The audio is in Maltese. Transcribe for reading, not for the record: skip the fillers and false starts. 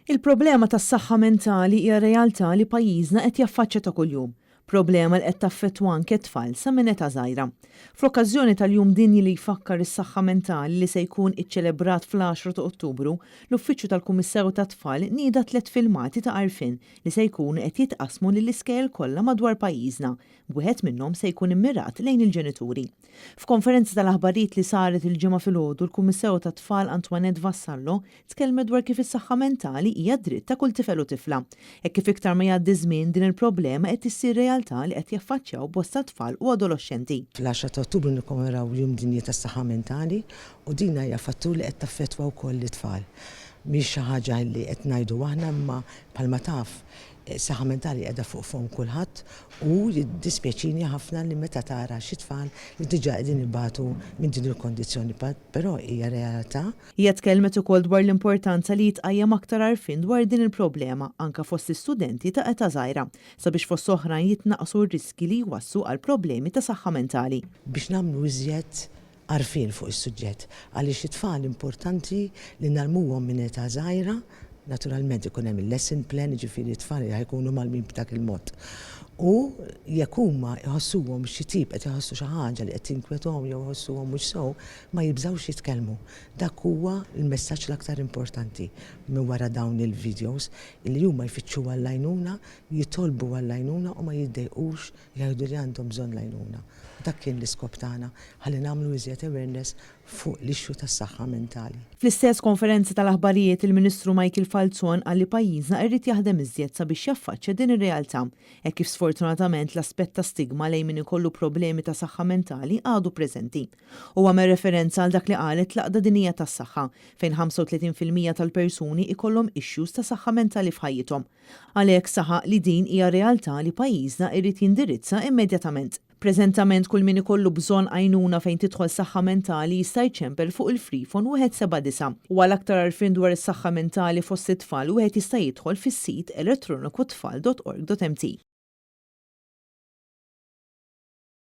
Il-problema tas-saħħa mentali hija realtà li pajjiżna qed jaffaċċja ta' kuljum. Problema li qed taffettwa anke tfal sa minn età żgħira. Fl-okkażjoni tal-Jum Dinji li jfakkar is-saħħa mentali li se jkun iċċelebrat fl-10 ta' Ottubru, l-Uffiċċju tal-Kummissarju tat-Tfal nieda 3 filmati ta' għarfien li se jkunu qed jitqasmu lill-iskejjel kollha madwar pajjiżna. Wieħed minnhom se jkun immirat lejn il-ġenituri. F'konferenza tal-aħbarijiet li saret il-ġimgħa filgħodu, l-Kummissarju tat-Tfal Antoinette Vassallo tkellmet dwar kif is-saħħa mentali hija dritt ta' kull tifel u tifla. Hekk kif iktar ma jgħaddi żmien din il-problema qed issir realtà li qed jaffaċċjaw bosta tfal u adolescenti. Fl-10 ta' Ottubru nikkommemoraw Jum Dinji tas-Saħħa Mentali u din hija fattur li qed taffettwa wkoll it-tfal. Mhix xi ħaġa li qed ngħidu aħna imma bħalma taf saħħa mentali qiegħda fuq fom kulħadd u jiddispjaċini ħafna li meta tara xi tfal li diġà qegħdin ibatu minn din il-kondizzjoni, però hija realtà. Hija tkellmet ukoll dwar l-importanza li jitqajjem aktar għarfien dwar din il-problema anke fost l-istudenti ta' età żgħira sabiex fost oħrajn jitnaqqsu r-riski li jwassu għal problemi ta' saħħa mentali. Biex nagħmlu iżjed għarfien fuq is-suġġett għaliex it-tfal importanti li nagħmluhom minn età żgħira. Naturalment ikun hemm il-lesson plan, ġifieri t-tfal jkunu malmin b'dak il-mod. U jekk huma jħossuhom xi tip qed iħossu xi ħaġa li qed tinkwetahom jew iħossuhom mhux sew, ma jibżgħux jitkellmu. Dak huwa l-messaġġ l-aktar importanti minn wara dawn il-videos li huma jfittxu għall-għajnuna, jitolbu għall-għajnuna u ma jiddejqux jgħidu li għandhom bżonn l-għajnuna. Dak kien l-iskop tagħna ħalli nagħmlu iżjed awareness fuq l-ixxu tas-saħħa mentali. Fl-istess konferenza tal-aħbarijiet il-Ministru Michael Falzon qal li pajjiżna jrid jaħdem iżjed sabiex jaffaċċja din ir-realtà. Hekk kif sfortunatament l-aspett ta' stigma lejn min ikollu problemi ta' saħħa mentali għadu preżenti. U għamel referenza għal dak li qalet l-Għaqda Dinjija tas-Saħħa fejn 35% tal-persuni ikollhom issues ta' saħħa mentali f'ħajjithom. Għalhekk saħaq li din hija realtà li pajjiżna jrid jindirizza immedjatament. Preżentament kull min ikollu bżonn għajnuna fejn tidħol saħħa mentali jista' jċempel fuq il-Freephone 179 u għal aktar għarfien dwar is-saħħa mentali fost it-tfal wieħed jista' jidħol fis-sit elettroniku tfal.org.mt.